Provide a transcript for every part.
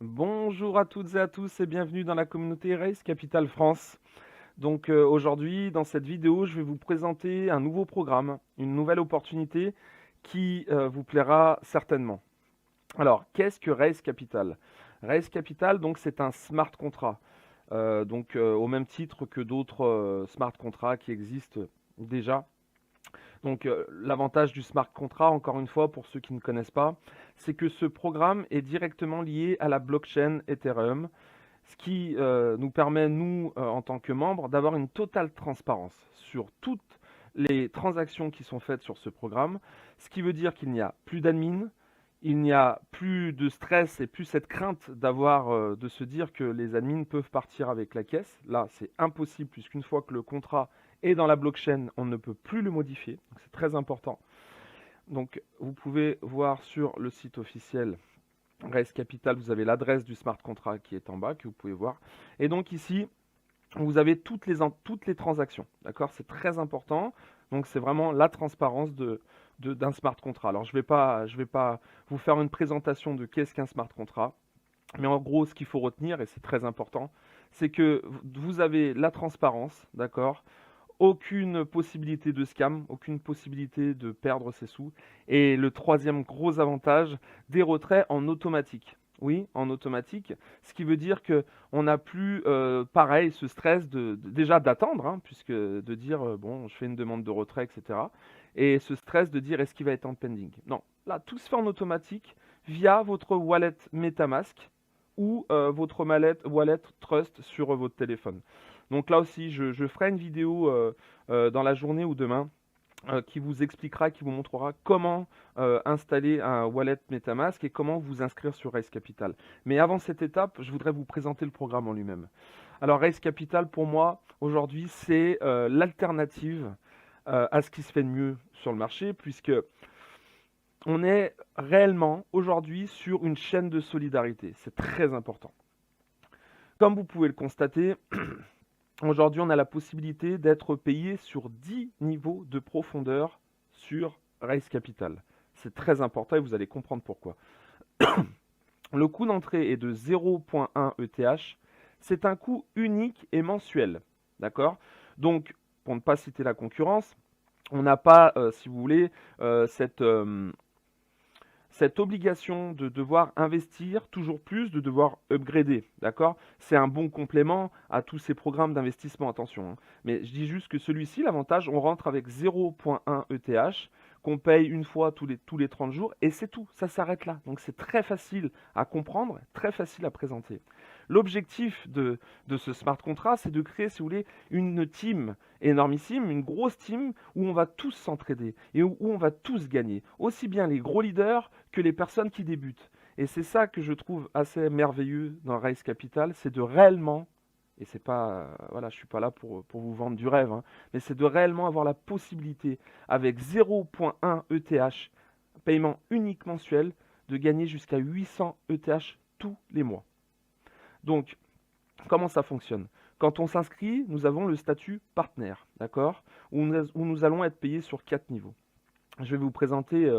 Bonjour à toutes et à tous et bienvenue dans la communauté Race Capital France. Donc aujourd'hui, dans cette vidéo, je vais vous présenter un nouveau programme, une nouvelle opportunité qui vous plaira certainement. Alors, qu'est-ce que Race Capital? Race Capital, donc c'est un smart contract, au même titre que d'autres smart contracts qui existent déjà. Donc l'avantage du smart contract, encore une fois, pour ceux qui ne connaissent pas, c'est que ce programme est directement lié à la blockchain Ethereum, ce qui nous permet, nous, en tant que membres, d'avoir une totale transparence sur toutes les transactions qui sont faites sur ce programme, ce qui veut dire qu'il n'y a plus d'admin, il n'y a plus de stress et plus cette crainte de se dire que les admins peuvent partir avec la caisse. Là, c'est impossible puisqu'une fois que le contrat est dans la blockchain, on ne peut plus le modifier. Donc, c'est très important. Donc, vous pouvez voir sur le site officiel Race Capital, vous avez l'adresse du smart contract qui est en bas, que vous pouvez voir. Et donc ici, vous avez toutes les transactions. D'accord? C'est très important. Donc c'est vraiment la transparence d'un smart contract. Alors je vais pas vous faire une présentation de qu'est-ce qu'un smart contract. Mais en gros, ce qu'il faut retenir, et c'est très important, c'est que vous avez la transparence, d'accord? Aucune possibilité de scam, aucune possibilité de perdre ses sous. Et le troisième gros avantage, des retraits en automatique. Oui, en automatique, ce qui veut dire que on n'a plus, pareil, ce stress déjà d'attendre, hein, puisque de dire bon, je fais une demande de retrait, etc. Et ce stress de dire est-ce qu'il va être en pending. Non, là, tout se fait en automatique via votre wallet MetaMask ou votre wallet Trust sur votre téléphone. Donc là aussi, je ferai une vidéo dans la journée ou demain qui vous expliquera, qui vous montrera comment installer un wallet MetaMask et comment vous inscrire sur Race Capital. Mais avant cette étape, je voudrais vous présenter le programme en lui-même. Alors Race Capital, pour moi, aujourd'hui, c'est l'alternative à ce qui se fait de mieux sur le marché, puisque on est réellement aujourd'hui sur une chaîne de solidarité. C'est très important. Comme vous pouvez le constater, aujourd'hui, on a la possibilité d'être payé sur 10 niveaux de profondeur sur Race Capital. C'est très important et vous allez comprendre pourquoi. Le coût d'entrée est de 0,1 ETH. C'est un coût unique et mensuel. D'accord? Donc, pour ne pas citer la concurrence, on n'a pas, si vous voulez, cette obligation de devoir investir toujours plus, de devoir upgrader, d'accord? C'est un bon complément à tous ces programmes d'investissement, attention, hein. Mais je dis juste que celui-ci, l'avantage, on rentre avec 0,1 ETH, qu'on paye une fois tous les 30 jours, et c'est tout, ça s'arrête là. Donc c'est très facile à comprendre, très facile à présenter. L'objectif de ce smart contract, c'est de créer, si vous voulez, une team énormissime, une grosse team où on va tous s'entraider et où on va tous gagner, aussi bien les gros leaders que les personnes qui débutent. Et c'est ça que je trouve assez merveilleux dans Race Capital, c'est de réellement, et c'est pas, voilà, je suis pas là pour vous vendre du rêve, hein, mais c'est de réellement avoir la possibilité, avec 0,1 ETH, paiement unique mensuel, de gagner jusqu'à 800 ETH tous les mois. Donc, comment ça fonctionne? Quand on s'inscrit, nous avons le statut partenaire, d'accord? Où nous allons être payés sur 4 niveaux. Je vais vous présenter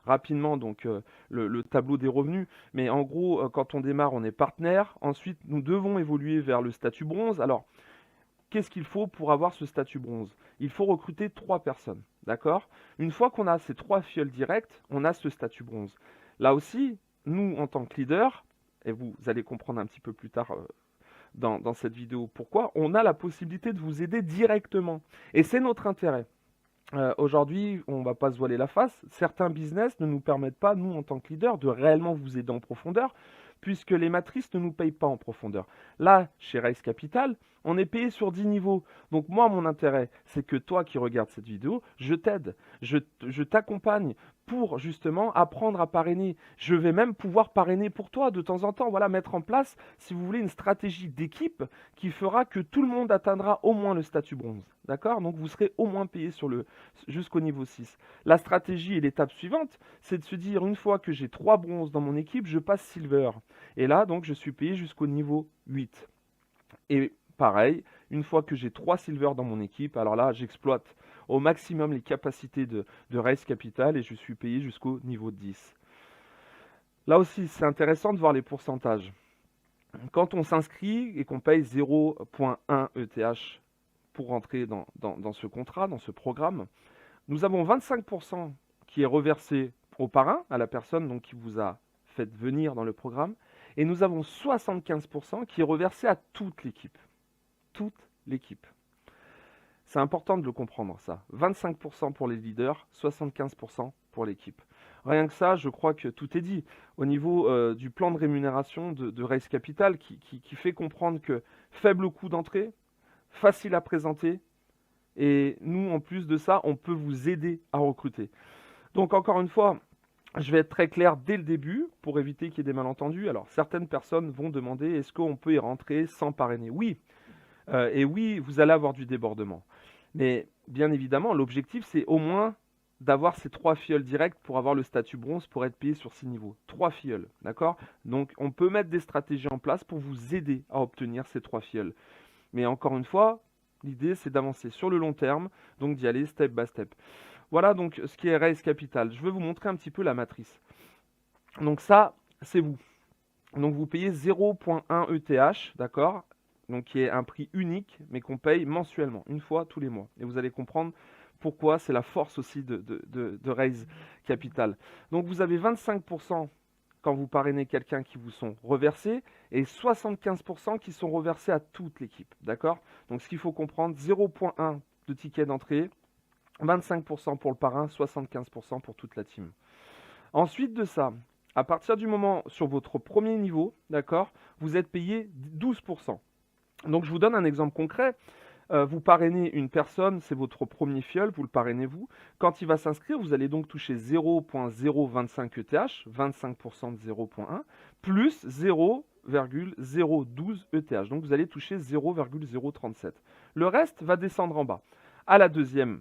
rapidement donc le tableau des revenus, mais en gros, quand on démarre, on est partenaire. Ensuite, nous devons évoluer vers le statut bronze. Alors, qu'est-ce qu'il faut pour avoir ce statut bronze? Il faut recruter 3 personnes, d'accord? Une fois qu'on a ces 3 fioles directes, on a ce statut bronze. Là aussi, nous, en tant que leader, et vous allez comprendre un petit peu plus tard dans cette vidéo pourquoi, on a la possibilité de vous aider directement. Et c'est notre intérêt. Aujourd'hui, on ne va pas se voiler la face, certains business ne nous permettent pas, nous en tant que leader, de réellement vous aider en profondeur, puisque les matrices ne nous payent pas en profondeur. Là, chez Race Capital, on est payé sur 10 niveaux. Donc moi, mon intérêt, c'est que toi qui regardes cette vidéo, je t'aide, je t'accompagne pour justement apprendre à parrainer. Je vais même pouvoir parrainer pour toi de temps en temps, voilà, mettre en place, si vous voulez, une stratégie d'équipe qui fera que tout le monde atteindra au moins le statut bronze. D'accord? Donc vous serez au moins payé jusqu'au niveau 6. La stratégie et l'étape suivante, c'est de se dire, une fois que j'ai 3 bronzes dans mon équipe, je passe silver. Et là, donc, je suis payé jusqu'au niveau 8. Et pareil, une fois que j'ai 3 silver dans mon équipe, alors là, j'exploite au maximum les capacités de Race Capital et je suis payé jusqu'au niveau 10. Là aussi, c'est intéressant de voir les pourcentages. quand on s'inscrit et qu'on paye 0,1 ETH pour rentrer dans ce contrat, dans ce programme, nous avons 25% qui est reversé au parrain, à la personne donc, qui vous a fait venir dans le programme, et nous avons 75% qui est reversé à toute l'équipe. Toute l'équipe. C'est important de le comprendre, ça. 25% pour les leaders, 75% pour l'équipe. Rien que ça, je crois que tout est dit. Au niveau du plan de rémunération de Raise Capital, qui fait comprendre que faible coût d'entrée, facile à présenter, et nous, en plus de ça, on peut vous aider à recruter. Donc, encore une fois, je vais être très clair dès le début pour éviter qu'il y ait des malentendus. Alors, certaines personnes vont demander est-ce qu'on peut y rentrer sans parrainer? Oui. Et oui, vous allez avoir du débordement. Mais bien évidemment, l'objectif, c'est au moins d'avoir ces 3 filleuls directs pour avoir le statut bronze pour être payé sur 6 niveaux. 3 filleuls, d'accord? Donc, on peut mettre des stratégies en place pour vous aider à obtenir ces 3 filleuls. Mais encore une fois, l'idée, c'est d'avancer sur le long terme, donc d'y aller step by step. Voilà donc ce qui est Raise Capital. Je vais vous montrer un petit peu la matrice. Donc ça, c'est vous. Donc vous payez 0,1 ETH, d'accord? Donc qui est un prix unique, mais qu'on paye mensuellement, une fois tous les mois. Et vous allez comprendre pourquoi c'est la force aussi de Raise Capital. Donc vous avez 25% quand vous parrainez quelqu'un qui vous sont reversés et 75% qui sont reversés à toute l'équipe, d'accord? Donc ce qu'il faut comprendre, 0,1 de ticket d'entrée, 25% pour le parrain, 75% pour toute la team. Ensuite de ça, à partir du moment sur votre premier niveau, d'accord, vous êtes payé 12%. Donc je vous donne un exemple concret. Vous parrainez une personne, c'est votre premier filleul, vous le parrainez vous. Quand il va s'inscrire, vous allez donc toucher 0,025 ETH, 25% de 0,1, plus 0,012 ETH. Donc vous allez toucher 0,037. Le reste va descendre en bas. À la deuxième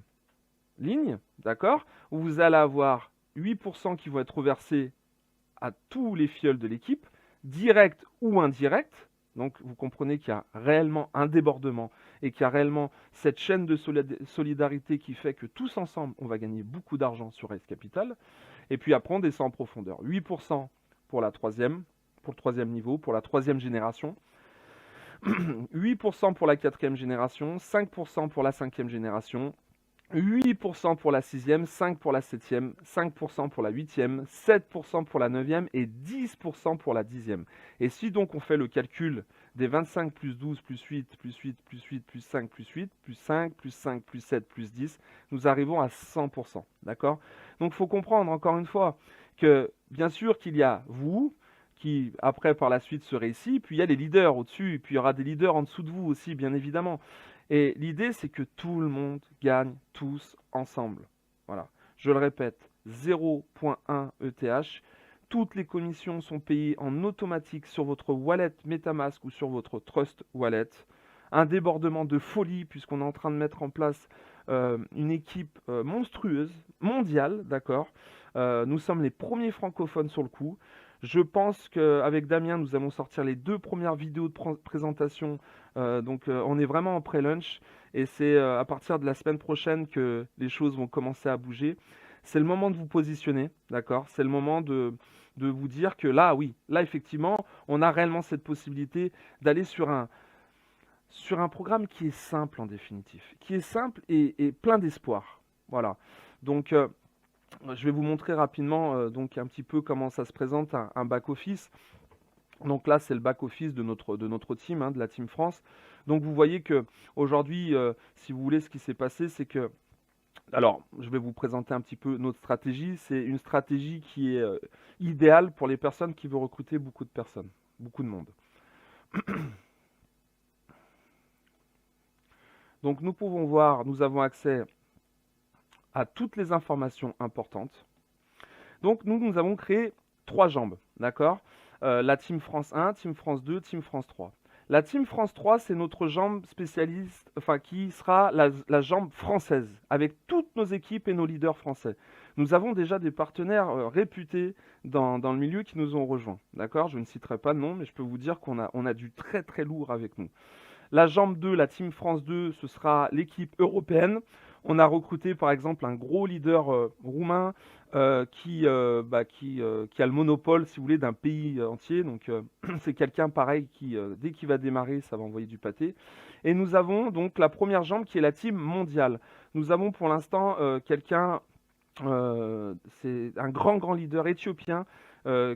ligne, d'accord, où vous allez avoir 8% qui vont être reversés à tous les filleuls de l'équipe, direct ou indirect. Donc vous comprenez qu'il y a réellement un débordement et qu'il y a réellement cette chaîne de solidarité qui fait que tous ensemble, on va gagner beaucoup d'argent sur Raise Capital. Et puis après, on descend en profondeur. 8% pour le troisième niveau, pour la troisième génération. 8% pour la quatrième génération, 5% pour la cinquième génération, 8% pour la sixième, 5% pour la septième, 5% pour la huitième, 7% pour la neuvième et 10% pour la dixième. Et si donc on fait le calcul des 25 plus 12 plus 8 plus 8 plus 8 plus 5 plus 8 plus 5 plus 5 plus 7 plus 10, nous arrivons à 100%. D'accord? Donc il faut comprendre encore une fois que bien sûr qu'il y a vous, qui après par la suite serez ici, puis il y a les leaders au-dessus, puis il y aura des leaders en dessous de vous aussi, bien évidemment. Et l'idée, c'est que tout le monde gagne tous ensemble. Voilà. Je le répète, 0,1 ETH. Toutes les commissions sont payées en automatique sur votre wallet MetaMask ou sur votre Trust Wallet. Un débordement de folie puisqu'on est en train de mettre en place une équipe monstrueuse, mondiale, d'accord. Nous sommes les premiers francophones sur le coup. Je pense qu'avec Damien, nous allons sortir les 2 premières vidéos de présentation. Donc on est vraiment en pré-lunch et c'est à partir de la semaine prochaine que les choses vont commencer à bouger. C'est le moment de vous positionner, d'accord? C'est le moment de vous dire que là, oui, là effectivement, on a réellement cette possibilité d'aller sur un programme qui est simple en définitive, qui est simple et plein d'espoir. Voilà. Donc je vais vous montrer rapidement donc un petit peu comment ça se présente un back-office. Donc là, c'est le back-office de notre team, de la Team France. Donc vous voyez que aujourd'hui, si vous voulez, ce qui s'est passé, c'est que... Alors, je vais vous présenter un petit peu notre stratégie. C'est une stratégie qui est idéale pour les personnes qui veulent recruter beaucoup de personnes, beaucoup de monde. Donc nous pouvons voir, nous avons accès à toutes les informations importantes. Donc nous avons créé 3 jambes, d'accord? La Team France 1, Team France 2, Team France 3. La Team France 3, c'est notre jambe spécialiste, enfin qui sera la jambe française, avec toutes nos équipes et nos leaders français. Nous avons déjà des partenaires réputés dans le milieu qui nous ont rejoints, d'accord? Je ne citerai pas de nom, mais je peux vous dire qu'on a du très très lourd avec nous. La jambe 2, la Team France 2, ce sera l'équipe européenne. On a recruté par exemple un gros leader roumain qui a le monopole, si vous voulez, d'un pays entier. Donc c'est quelqu'un pareil qui, dès qu'il va démarrer, ça va envoyer du pâté. Et nous avons donc la première jambe qui est la team mondiale. Nous avons pour l'instant quelqu'un, c'est un grand leader éthiopien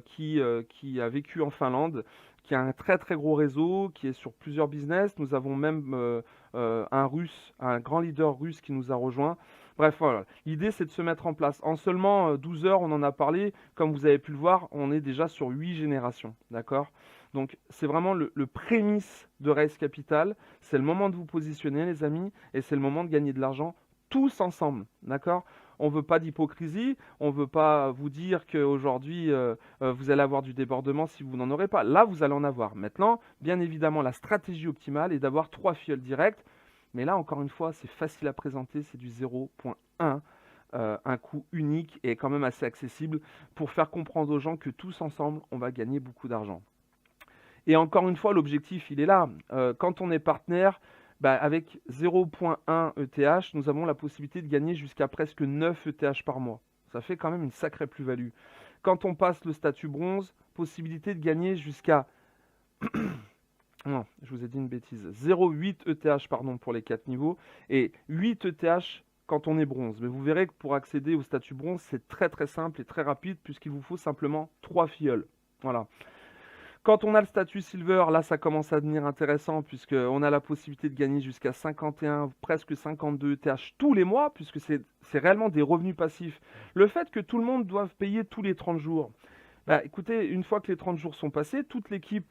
qui a vécu en Finlande, qui a un très très gros réseau, qui est sur plusieurs business. Nous avons même un russe, un grand leader russe qui nous a rejoint. Bref, voilà. L'idée, c'est de se mettre en place. En seulement 12 heures, on en a parlé. Comme vous avez pu le voir, on est déjà sur 8 générations. D'accord? Donc, c'est vraiment le prémisse de Race Capital. C'est le moment de vous positionner, les amis, et c'est le moment de gagner de l'argent tous ensemble. D'accord? On ne veut pas d'hypocrisie. On ne veut pas vous dire qu'aujourd'hui, vous allez avoir du débordement si vous n'en aurez pas. Là, vous allez en avoir. Maintenant, bien évidemment, la stratégie optimale est d'avoir 3 fioles directes. Mais là, encore une fois, c'est facile à présenter, c'est du 0.1, un coût unique et quand même assez accessible pour faire comprendre aux gens que tous ensemble, on va gagner beaucoup d'argent. Et encore une fois, l'objectif, il est là. Quand on est partenaire, avec 0.1 ETH, nous avons la possibilité de gagner jusqu'à presque 9 ETH par mois. Ça fait quand même une sacrée plus-value. Quand on passe le statut bronze, possibilité de gagner jusqu'à... Non, je vous ai dit une bêtise. 0,8 ETH pardon, pour les 4 niveaux et 8 ETH quand on est bronze. Mais vous verrez que pour accéder au statut bronze, c'est très très simple et très rapide puisqu'il vous faut simplement 3 filleuls. Voilà. Quand on a le statut silver, là ça commence à devenir intéressant puisqu'on a la possibilité de gagner jusqu'à 51, presque 52 ETH tous les mois puisque c'est réellement des revenus passifs. Le fait que tout le monde doive payer tous les 30 jours, écoutez, une fois que les 30 jours sont passés, toute l'équipe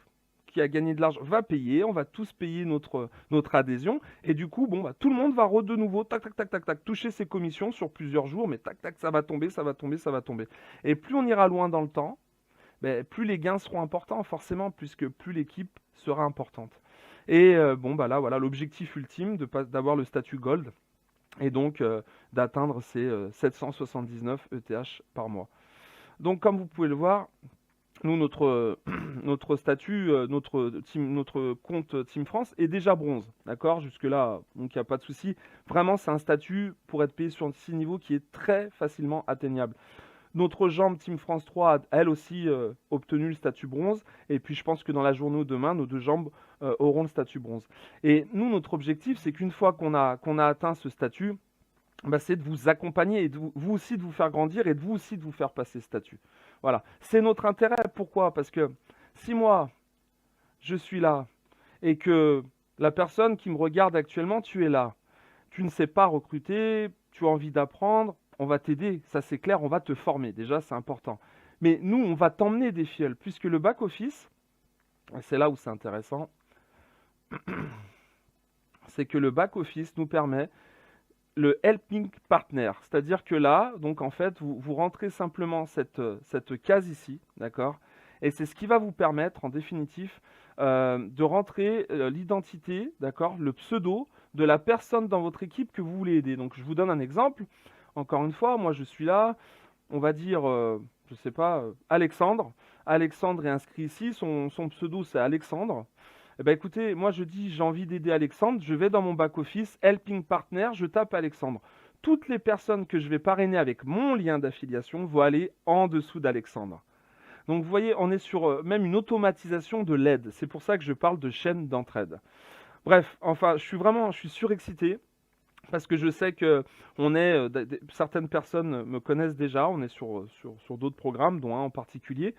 qui a gagné de l'argent va payer, on va tous payer notre adhésion, et du coup, tout le monde va de nouveau, tac, toucher ses commissions sur plusieurs jours, mais tac, ça va tomber, ça va tomber, ça va tomber. Et plus on ira loin dans le temps, plus les gains seront importants, forcément, puisque plus l'équipe sera importante. Et là, voilà, l'objectif ultime d'avoir le statut Gold, et donc d'atteindre ces 779 ETH par mois. Donc, comme vous pouvez le voir, nous, notre statut, notre compte Team France est déjà bronze, d'accord? Jusque-là, donc il n'y a pas de souci. Vraiment, c'est un statut pour être payé sur 6 niveaux qui est très facilement atteignable. Notre jambe Team France 3 a elle aussi obtenu le statut bronze. Et puis, je pense que dans la journée ou demain, nos deux jambes auront le statut bronze. Et nous, notre objectif, c'est qu'une fois qu'on a atteint ce statut, c'est de vous accompagner et vous aussi de vous faire grandir et de vous aussi de vous faire passer ce statut. Voilà, c'est notre intérêt. Pourquoi? Parce que si moi, je suis là et que la personne qui me regarde actuellement, tu es là, tu ne sais pas recruter, tu as envie d'apprendre, on va t'aider, ça c'est clair, on va te former, déjà c'est important. Mais nous, on va t'emmener des fioles, puisque le back-office, c'est là où c'est intéressant, c'est que le back-office nous permet le helping partner, c'est-à-dire que là, donc en fait, vous rentrez simplement cette case ici, d'accord? Et c'est ce qui va vous permettre, en définitif, de rentrer l'identité, d'accord, le pseudo de la personne dans votre équipe que vous voulez aider. Donc je vous donne un exemple. Encore une fois, moi je suis là, on va dire, je sais pas, Alexandre. Alexandre est inscrit ici, son pseudo c'est Alexandre. Eh ben écoutez, moi je dis j'ai envie d'aider Alexandre, je vais dans mon back-office, Helping Partner, je tape Alexandre. Toutes les personnes que je vais parrainer avec mon lien d'affiliation vont aller en dessous d'Alexandre. Donc vous voyez, on est sur même une automatisation de l'aide. C'est pour ça que je parle de chaîne d'entraide. Bref, enfin, je suis surexcité parce que je sais que certaines personnes me connaissent déjà. On est sur d'autres programmes, dont un en particulier,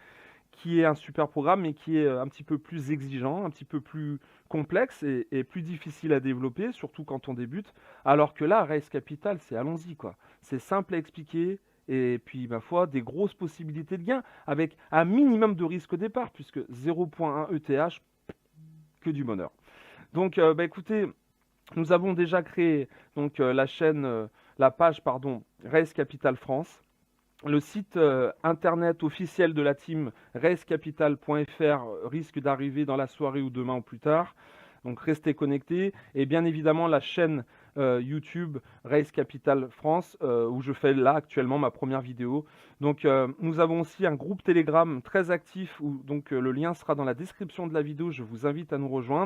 qui est un super programme, mais qui est un petit peu plus exigeant, un petit peu plus complexe et plus difficile à développer, surtout quand on débute. Alors que là, Race Capital, c'est allons-y, quoi. C'est simple à expliquer, et puis, ma foi, des grosses possibilités de gains, avec un minimum de risque au départ, puisque 0.1 ETH, que du bonheur. Donc, écoutez, nous avons déjà créé donc, la page, Race Capital France. Le site internet officiel de la team racecapital.fr risque d'arriver dans la soirée ou demain ou plus tard. Donc restez connectés. Et bien évidemment la chaîne YouTube Race Capital France où je fais là actuellement ma première vidéo. Donc nous avons aussi un groupe Telegram très actif où donc le lien sera dans la description de la vidéo. Je vous invite à nous rejoindre.